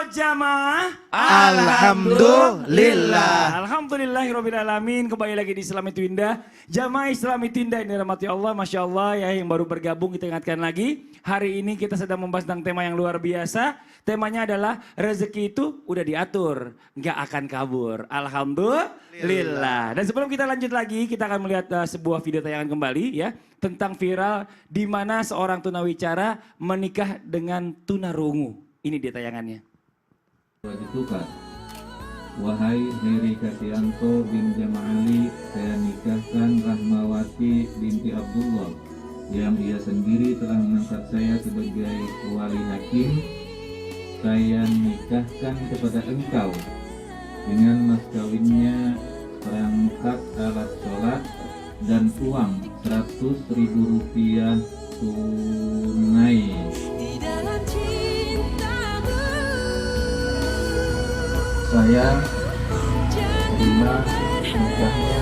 buat jamaah? Alhamdulillah. Alhamdulillahirrabbilalamin. Kembali lagi di Islam Itu Indah. Jamaah Islam Itu Indah ini rahmati Allah. Masya Allah ya, yang baru bergabung kita ingatkan lagi. Hari ini kita sedang membahas tentang tema yang luar biasa. Temanya adalah rezeki itu udah diatur, nggak akan kabur. Alhamdulillah. Dan sebelum kita lanjut lagi, kita akan melihat sebuah video tayangan kembali ya. Tentang viral di mana seorang tunawicara menikah dengan tunarungu. Ini dia tayangannya. Ditukar. Wahai Heri Kasianto bin Jamali, saya nikahkan Rahmawati binti Abdullah yang ia sendiri telah mengangkat saya sebagai wali hakim. Saya nikahkan kepada engkau dengan mas kawinnya perangkat alat sholat dan uang 100.000 rupiah tunai. Saya terima nikahnya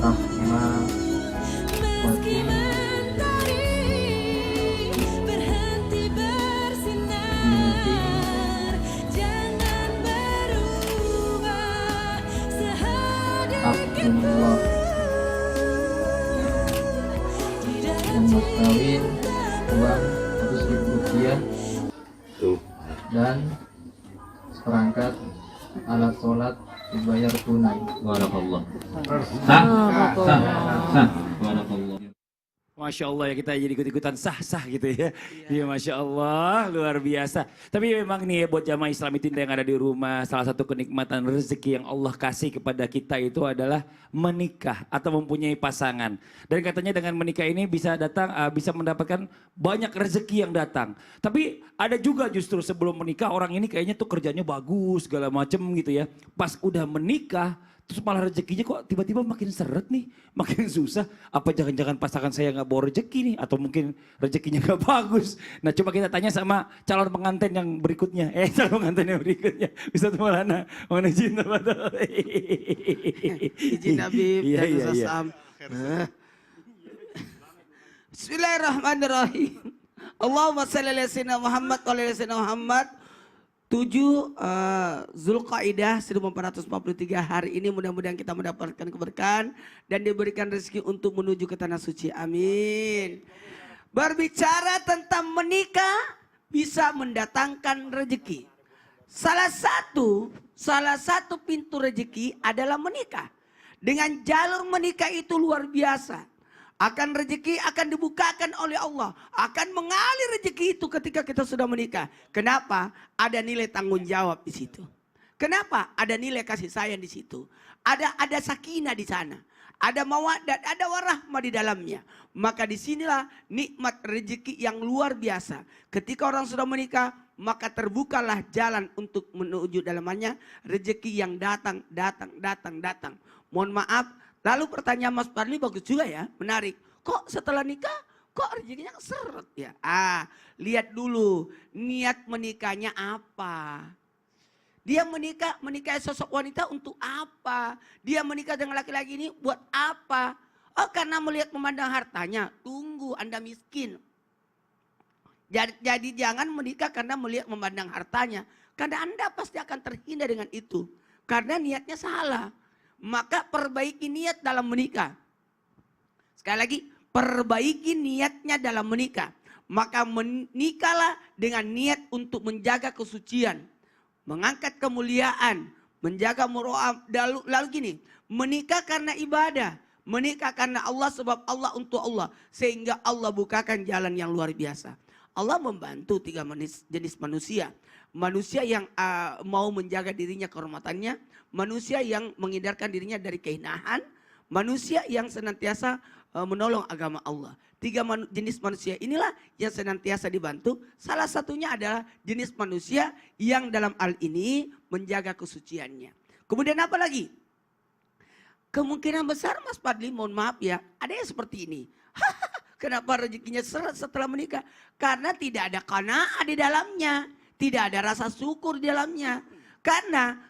Rahmawati binti Abdullah yang mas kawin uang 100.000 rupiah dan seperangkat alat sholat dibayar tunai. Barakallah. Barakallah. Masya Allah ya, kita jadi ikut-ikutan sah-sah gitu ya. Iya Masya Allah, luar biasa. Tapi memang nih ya, buat jamaah Islam Itu Indah yang ada di rumah, salah satu kenikmatan rezeki yang Allah kasih kepada kita itu adalah menikah atau mempunyai pasangan. Dan katanya dengan menikah ini bisa datang, bisa mendapatkan banyak rezeki yang datang. Tapi ada juga justru sebelum menikah orang ini kayaknya tuh kerjanya bagus segala macem gitu ya. Pas udah menikah, terus malah rezekinya kok tiba-tiba makin seret nih, makin susah. Apa jangan-jangan pasangan saya nggak bawa rezeki nih, atau mungkin rezekinya nggak bagus. Nah coba kita tanya sama calon pengantin yang berikutnya. Calon pengantin yang berikutnya. Bisa tuh Maulana, mana cinta betul. Izin Habib dan Ustaz Sam. Bismillahirrahmanirrahim. Allahumma shalli ala sayyidina Muhammad wa ala sayyidina Muhammad. 7 Zulqaidah 1443 hari ini mudah-mudahan kita mendapatkan keberkahan dan diberikan rezeki untuk menuju ke tanah suci. Amin. Berbicara tentang menikah bisa mendatangkan rezeki. Salah satu pintu rezeki adalah menikah. Dengan jalur menikah itu luar biasa. Akan rezeki akan dibukakan oleh Allah. Akan mengalir rezeki itu ketika kita sudah menikah. Kenapa? Ada nilai tanggung jawab di situ. Kenapa? Ada nilai kasih sayang di situ. Ada sakinah di sana. Ada mawaddah, ada warahmah di dalamnya. Maka disinilah nikmat rezeki yang luar biasa. Ketika orang sudah menikah, maka terbukalah jalan untuk menuju dalamnya rezeki yang datang. Mohon maaf. Lalu pertanyaan Mas Parli bagus juga ya, menarik. Kok setelah nikah, kok rezekinya seret ya? Lihat dulu niat menikahnya apa. Dia menikah sosok wanita untuk apa? Dia menikah dengan laki-laki ini buat apa? Oh karena melihat memandang hartanya, tunggu Anda miskin. Jadi jangan menikah karena melihat memandang hartanya. Karena Anda pasti akan terhindar dengan itu. Karena niatnya salah. Maka perbaiki niat dalam menikah. Sekali lagi, perbaiki niatnya dalam menikah. Maka menikahlah dengan niat untuk menjaga kesucian. Mengangkat kemuliaan. Menjaga muru'ah. Lalu gini, menikah karena ibadah. Menikah karena Allah sebab Allah untuk Allah. Sehingga Allah bukakan jalan yang luar biasa. Allah membantu 3 jenis manusia. Manusia yang mau menjaga dirinya kehormatannya. Manusia yang menghindarkan dirinya dari kehinahan. Manusia yang senantiasa menolong agama Allah. 3 jenis manusia inilah yang senantiasa dibantu. Salah satunya adalah jenis manusia yang dalam hal ini menjaga kesuciannya. Kemudian apa lagi? Kemungkinan besar Mas Fadli, mohon maaf ya, ada yang seperti ini. Kenapa rezekinya seret setelah menikah? Karena tidak ada qanaah di dalamnya. Tidak ada rasa syukur di dalamnya. Karena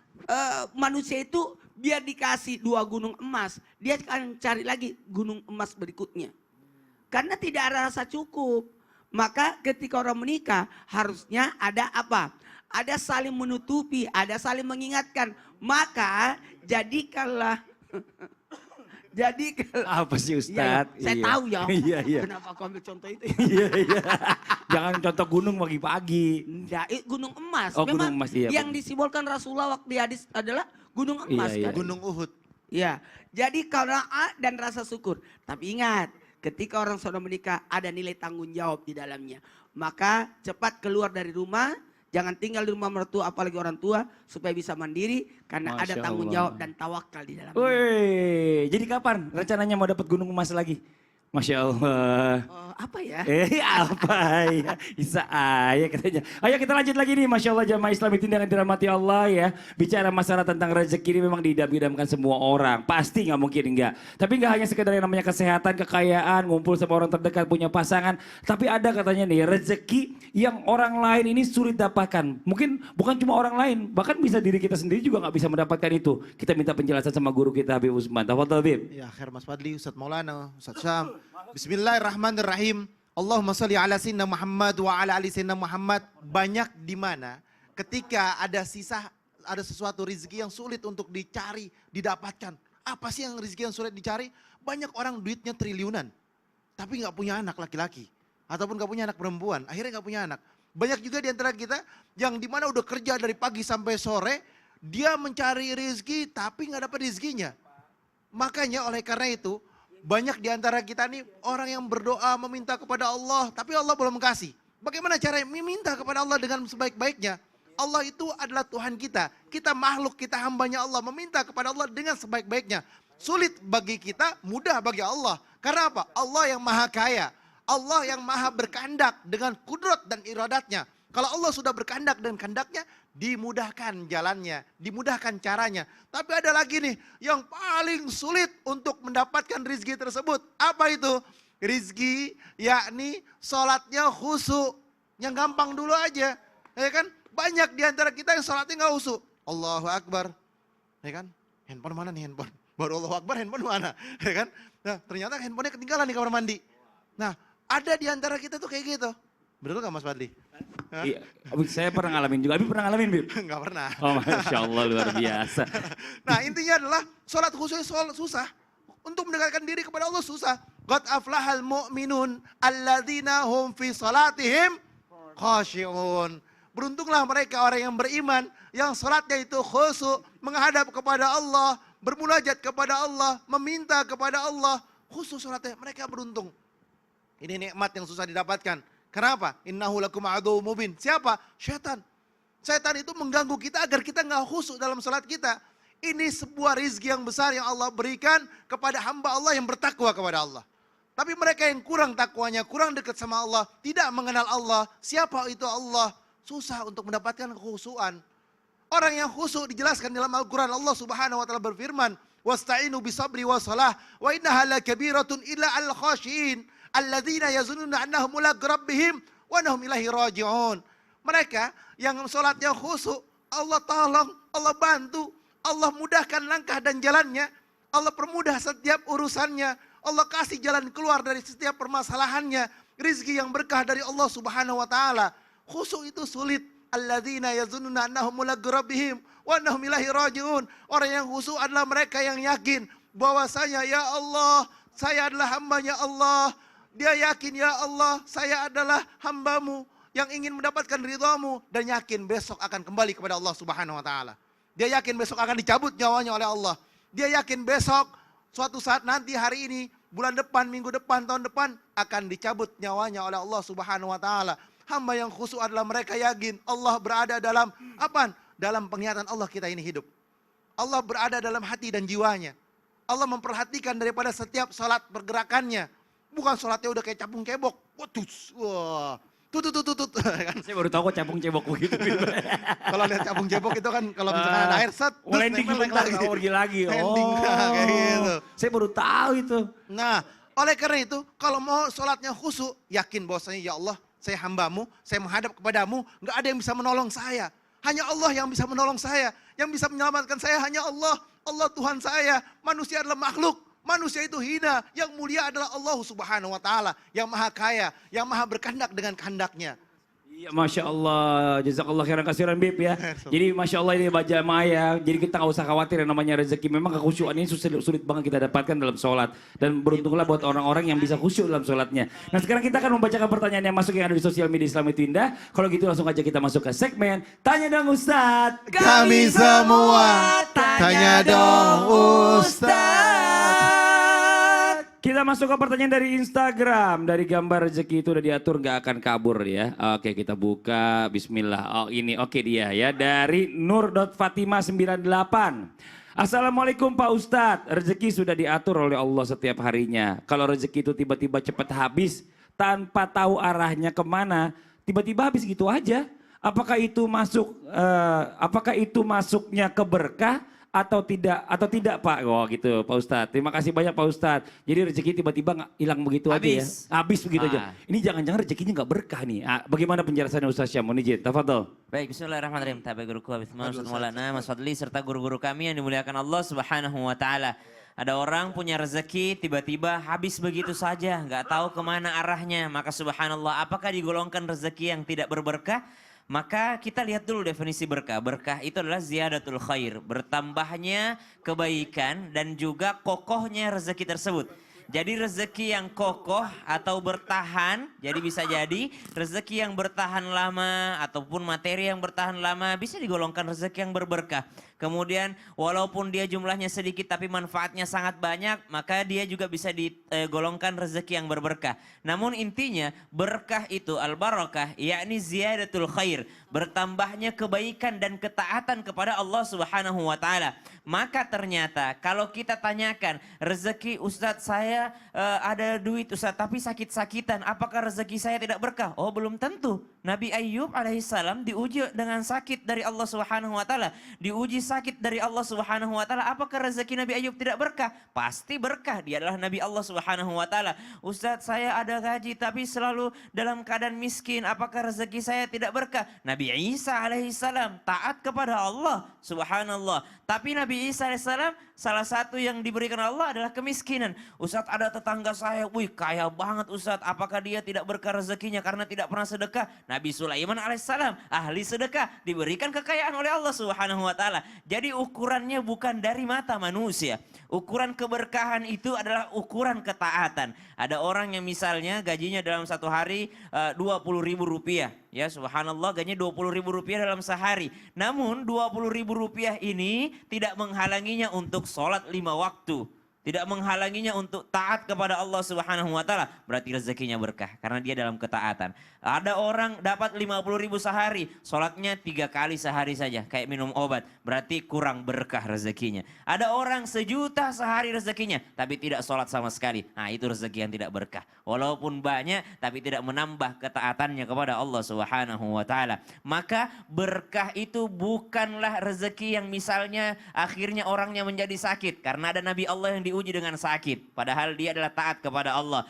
manusia itu biar dikasih 2 gunung emas, dia akan cari lagi gunung emas berikutnya. Karena tidak ada rasa cukup. Maka ketika orang menikah harusnya ada apa? Ada saling menutupi, ada saling mengingatkan. Maka jadikanlah Apa sih Iya, Ustadz? saya Iya. tahu ya. Iya, iya. Kenapa aku ambil contoh itu? Iya, iya. Jangan contoh gunung pagi-pagi. Enggak, gunung emas. Oh, gunung Memang emas, iya, yang benar. disimbolkan Rasulullah waktu di hadis adalah gunung emas Iya, iya. kan? Gunung Uhud. Ya, jadi qanaah dan rasa syukur. Tapi ingat, ketika orang sudah menikah ada nilai tanggung jawab di dalamnya. Maka cepat keluar dari rumah, jangan tinggal di rumah mertua apalagi orang tua supaya bisa mandiri karena ada Masya tanggung Allah. jawab dan tawakal di dalamnya. Woi, jadi kapan rencananya mau dapat gunung emas lagi? Masya Allah. Apa ya? Apa ya? Bisa aja katanya. Ayo kita lanjut lagi nih. Masya Allah jamaah Islam itu yang dirahmati Allah ya. Bicara masalah tentang rezeki ini memang diidam-idamkan semua orang. Pasti nggak mungkin enggak. Tapi nggak hanya sekedar yang namanya kesehatan, kekayaan, ngumpul sama orang terdekat, punya pasangan. Tapi ada katanya nih rezeki yang orang lain ini sulit dapatkan. Mungkin bukan cuma orang lain. Bahkan bisa diri kita sendiri juga nggak bisa mendapatkan itu. Kita minta penjelasan sama guru kita Habib Usman. Tafadhol Habib. Ya, khair Mas Fadli, Ustaz Maulana, Ustaz Syam. Bismillahirrahmanirrahim. Allahumma salli ala sayyidina Muhammad wa ala ali sayyidina Muhammad. Banyak di mana ketika ada sisa, ada sesuatu rezeki yang sulit untuk dicari, didapatkan. Apa sih yang rezeki yang sulit dicari? Banyak orang duitnya triliunan, tapi nggak punya anak laki-laki. Ataupun nggak punya anak perempuan, akhirnya nggak punya anak. Banyak juga di antara kita yang dimana udah kerja dari pagi sampai sore, dia mencari rezeki tapi nggak dapat rezekinya. Makanya oleh karena itu, banyak di antara kita nih orang yang berdoa meminta kepada Allah, tapi Allah belum kasih. Bagaimana cara meminta kepada Allah dengan sebaik-baiknya? Allah itu adalah Tuhan kita. Kita makhluk, kita hambanya Allah. Meminta kepada Allah dengan sebaik-baiknya. Sulit bagi kita, mudah bagi Allah. Karena apa? Allah yang maha kaya. Allah yang maha berkehendak dengan kudrat dan iradatnya. Kalau Allah sudah berkehendak dan kehendaknya, dimudahkan jalannya, dimudahkan caranya. Tapi ada lagi nih yang paling sulit untuk mendapatkan rizki tersebut. Apa itu? Rizki yakni sholatnya khusyuk. Yang gampang dulu aja. Ya kan? Banyak di antara kita yang sholatnya nggak khusyuk. Allahu Akbar. Ya kan? Handphone mana nih handphone? Baru Allahu Akbar handphone mana? Ya kan? Nah ternyata handphonenya ketinggalan di kamar mandi. Nah ada di antara kita tuh kayak gitu. Betul gak Mas Fadli? Iya, saya pernah ngalamin juga. Habib pernah ngalamin, Bib? Enggak pernah. Oh, Masya Allah luar biasa. Nah intinya adalah sholat khusyuk susah. Untuk mendekatkan diri kepada Allah susah. Qad aflahal mu'minun alladzina hum fi salatihim khashi'un. Beruntunglah mereka orang yang beriman yang sholatnya itu khusyuk, menghadap kepada Allah, bermunajat kepada Allah, meminta kepada Allah. Khusyuk sholatnya, mereka beruntung. Ini nikmat yang susah didapatkan. Kenapa? Innahu lakum aduwwum mubin. Siapa? Syaitan. Syaitan itu mengganggu kita agar kita nggak khusyuk dalam salat kita. Ini sebuah rizki yang besar yang Allah berikan kepada hamba Allah yang bertakwa kepada Allah. Tapi mereka yang kurang takwanya, kurang dekat sama Allah, tidak mengenal Allah, siapa itu Allah, susah untuk mendapatkan kekhusyuan. Orang yang khusyuk dijelaskan dalam Al-Quran. Allah Subhanahu wa taala berfirman, "Wasta'inu bisabri wassalah wa innaha lakabiratun illa al-khashiin." Alladzina yazunnuna annahum mulaq rabbihim wa annahum ilaihi raji'un. Mereka yang sholatnya khusyuk, Allah tolong, Allah bantu, Allah mudahkan langkah dan jalannya, Allah permudah setiap urusannya, Allah kasih jalan keluar dari setiap permasalahannya, rizki yang berkah dari Allah Subhanahu wa taala. Khusyuk itu sulit. Alladzina yazunnuna annahum mulaq rabbihim wa annahum ilaihi raji'un. Orang yang khusyuk adalah mereka yang yakin bahwasanya ya Allah, saya adalah hambanya Allah. Dia yakin ya Allah saya adalah hambamu yang ingin mendapatkan ridhamu dan yakin besok akan kembali kepada Allah Subhanahu wa taala. Dia yakin besok akan dicabut nyawanya oleh Allah. Dia yakin besok suatu saat nanti hari ini, bulan depan, minggu depan, tahun depan akan dicabut nyawanya oleh Allah Subhanahu wa taala. Hamba yang khusyuk adalah mereka yakin Allah berada dalam apa? Dalam penglihatan Allah kita ini hidup. Allah berada dalam hati dan jiwanya. Allah memperhatikan daripada setiap salat pergerakannya. Bukan sholatnya udah kayak capung cebok. Wah, tutut. Saya baru tahu kok capung cebok begitu. Kalau lihat capung cebok itu kan kalau misalkan ada air set, terus landing nempel lagi. Pergi lagi. Landing, kayak gitu. Saya baru tahu itu. Nah, oleh karena itu kalau mau sholatnya khusyuk, yakin bahwasanya ya Allah, saya hambamu, saya menghadap kepadamu, nggak ada yang bisa menolong saya. Hanya Allah yang bisa menolong saya, yang bisa menyelamatkan saya hanya Allah. Allah Tuhan saya, manusia adalah makhluk. Manusia itu hina, yang mulia adalah Allah Subhanahu wa taala, yang maha kaya, yang maha berkehendak dengan kehendaknya. Iya, Masya Allah, jazakallah khairan kasiran Bib ya. Jadi Masya Allah ini baca Maya, jadi kita nggak usah khawatir yang namanya rezeki. Memang kekhusyuan ini sulit banget kita dapatkan dalam sholat. Dan beruntunglah buat orang-orang yang bisa khusyuk dalam sholatnya. Nah sekarang kita akan membacakan pertanyaan yang masuk yang ada di sosial media Islam itu Indah. Kalau gitu langsung aja kita masuk ke segmen Tanya Dong Ustadz. Kami semua tanya dong Ustaz. Kita masuk ke pertanyaan dari Instagram. Dari gambar rezeki itu udah diatur nggak akan kabur ya. Oke kita buka. Bismillah. Oh ini oke dia ya. Dari Nur.Fatima98. Assalamualaikum Pak Ustadz. Rezeki sudah diatur oleh Allah setiap harinya. Kalau rezeki itu tiba-tiba cepat habis. Tanpa tahu arahnya kemana. Tiba-tiba habis gitu aja. Apakah itu masuknya ke berkah? Atau tidak Pak? Oh gitu Pak Ustadz. Terima kasih banyak Pak Ustadz. Jadi rezeki tiba-tiba hilang begitu aja ya. Habis begitu aja. Ini jangan-jangan rezekinya nggak berkah nih. Bagaimana penjelasannya Ustadz Syamun? Izin, tafadhol. Baik, bismillahirrahmanirrahim. Tabai guruku Habib Ustadz Maulana, Mas Fadli serta guru-guru kami yang dimuliakan Allah Subhanahu wa taala. Ada orang punya rezeki tiba-tiba habis begitu saja, nggak tahu kemana arahnya. Maka subhanallah, apakah digolongkan rezeki yang tidak berberkah? Maka kita lihat dulu definisi berkah. Berkah itu adalah ziyadatul khair, bertambahnya kebaikan dan juga kokohnya rezeki tersebut. Jadi rezeki yang kokoh atau bertahan, jadi bisa jadi rezeki yang bertahan lama ataupun materi yang bertahan lama bisa digolongkan rezeki yang berberkah. Kemudian walaupun dia jumlahnya sedikit tapi manfaatnya sangat banyak, maka dia juga bisa digolongkan rezeki yang berberkah. Namun intinya berkah itu al-barakah, yakni ziyadatul khair, bertambahnya kebaikan dan ketaatan kepada Allah Subhanahu wa taala. Maka ternyata kalau kita tanyakan rezeki Ustadz saya ada duit Ustadz tapi sakit-sakitan, apakah rezeki saya tidak berkah? Oh belum tentu. Nabi Ayyub alaihissalam diuji dengan sakit dari Allah Subhanahu wa taala, diuji sakit dari Allah Subhanahu wa taala. Apakah rezeki Nabi Ayyub tidak berkah? Pasti berkah. Dia adalah Nabi Allah Subhanahu wa taala. Ustadz saya ada gaji tapi selalu dalam keadaan miskin, apakah rezeki saya tidak berkah? Nabi Isa alaihissalam taat kepada Allah Subhanallah. Tapi Nabi Isa alaihissalam salah satu yang diberikan Allah adalah kemiskinan. Ustadz ada tetangga saya, wih kaya banget Ustadz, apakah dia tidak berkah rezekinya karena tidak pernah sedekah? Nabi Sulaiman alaihissalam ahli sedekah, diberikan kekayaan oleh Allah Subhanahu wa taala. Jadi ukurannya bukan dari mata manusia. Ukuran keberkahan itu adalah ukuran ketaatan. Ada orang yang misalnya gajinya dalam satu hari 20.000 rupiah. Ya subhanallah gajinya 20.000 rupiah dalam sehari. Namun 20.000 rupiah ini tidak menghalanginya untuk sholat 5 waktu. Tidak menghalanginya untuk taat kepada Allah Subhanahu wa taala. Berarti rezekinya berkah karena dia dalam ketaatan. Ada orang dapat 50.000 sehari, sholatnya 3 kali sehari saja kayak minum obat. Berarti kurang berkah rezekinya. Ada orang 1 juta sehari rezekinya tapi tidak sholat sama sekali. Nah itu rezeki yang tidak berkah. Walaupun banyak tapi tidak menambah ketaatannya kepada Allah Subhanahu wa taala. Maka berkah itu bukanlah rezeki yang misalnya akhirnya orangnya menjadi sakit karena ada Nabi Allah yang diuji dengan sakit, padahal dia adalah taat kepada Allah.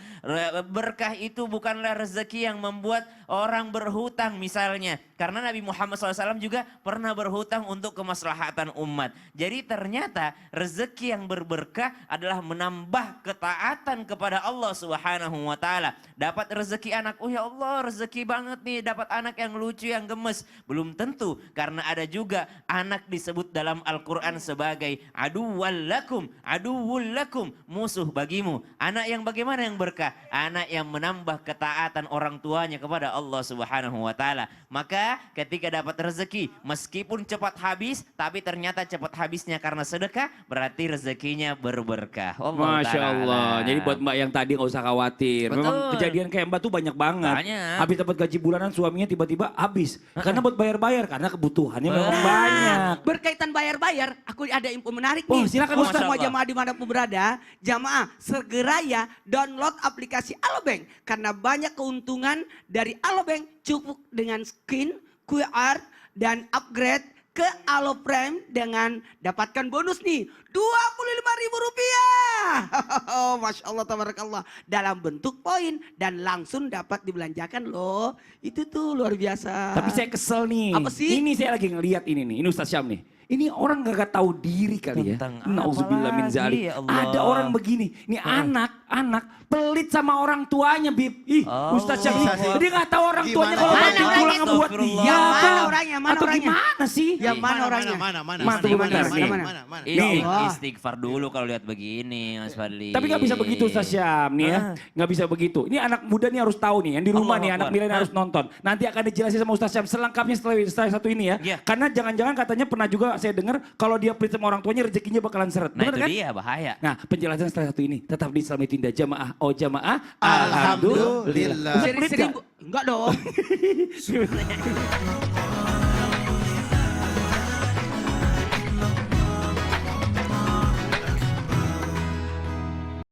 Berkah itu bukanlah rezeki yang membuat orang berhutang misalnya, karena Nabi Muhammad SAW juga pernah berhutang untuk kemaslahatan umat. Jadi ternyata rezeki yang berberkah adalah menambah ketaatan kepada Allah Subhanahu wa taala. Dapat rezeki anak, oh ya Allah rezeki banget nih dapat anak yang lucu yang gemes. Belum tentu, karena ada juga anak disebut dalam Al-Quran sebagai aduwwal lakum, musuh bagimu. Anak yang bagaimana yang berkah? Anak yang menambah ketaatan orang tuanya kepada Allah Subhanahu wa taala. Maka ketika dapat rezeki meskipun cepat habis tapi ternyata cepat habisnya karena sedekah, berarti rezekinya berberkah. Masya Allah. Jadi buat mbak yang tadi nggak usah khawatir. Betul. Memang kejadian kayak mbak tuh banyak banget. Banyak. Habis dapat gaji bulanan suaminya tiba-tiba habis. Karena buat bayar-bayar, karena kebutuhannya memang banyak. Berkaitan bayar-bayar, aku ada info menarik Oh, nih. silakan, Untuk Masya semua Allah. jamaah dimanapun berada, jamaah segera ya download aplikasi Alobank. Karena banyak keuntungan dari Alobank, cukup dengan skin, QR, dan upgrade ke Aloprime dengan dapatkan bonus nih Rp25.000. Masya Allah, tabarakallah. Dalam bentuk poin dan langsung dapat dibelanjakan loh. Itu tuh luar biasa. Tapi saya kesel nih. Apa sih? Ini saya lagi ngeliat ini nih. Ini Ustaz Syam nih. Ini orang gak tahu diri kali ya. Tentang Nauzubillah min apa zalik. lagi, ya Allah. Ada orang begini. Ini anak pelit sama orang tuanya, Bib. Ih, Ustaz Syafii. Dia gak tahu orang tuanya kalau Mana bantu orangnya pulang tuh? buat dia. Yang mana orangnya? Mana Atau orangnya? gimana sih? Yang mana orangnya? Istighfar dulu kalau lihat begini, Mas Fadli. Tapi gak bisa begitu Ustaz Syam nih ya. Gak bisa begitu. Ini anak muda nih harus tahu nih. Yang di rumah Allah nih, anak Akbar. milenial harus nonton. Nanti akan dijelasin sama Ustaz Syam selengkapnya setelah satu ini ya. Iya. Karena jangan-jangan katanya pernah juga saya dengar kalau dia pelit sama orang tuanya rezekinya bakalan seret. Nah Bener itu kan? dia bahaya. Nah penjelasan setelah satu ini. Tetap di Islami Tinda Jamaah. Oh jamaah. Alhamdulillah. Pelit gak? Enggak dong.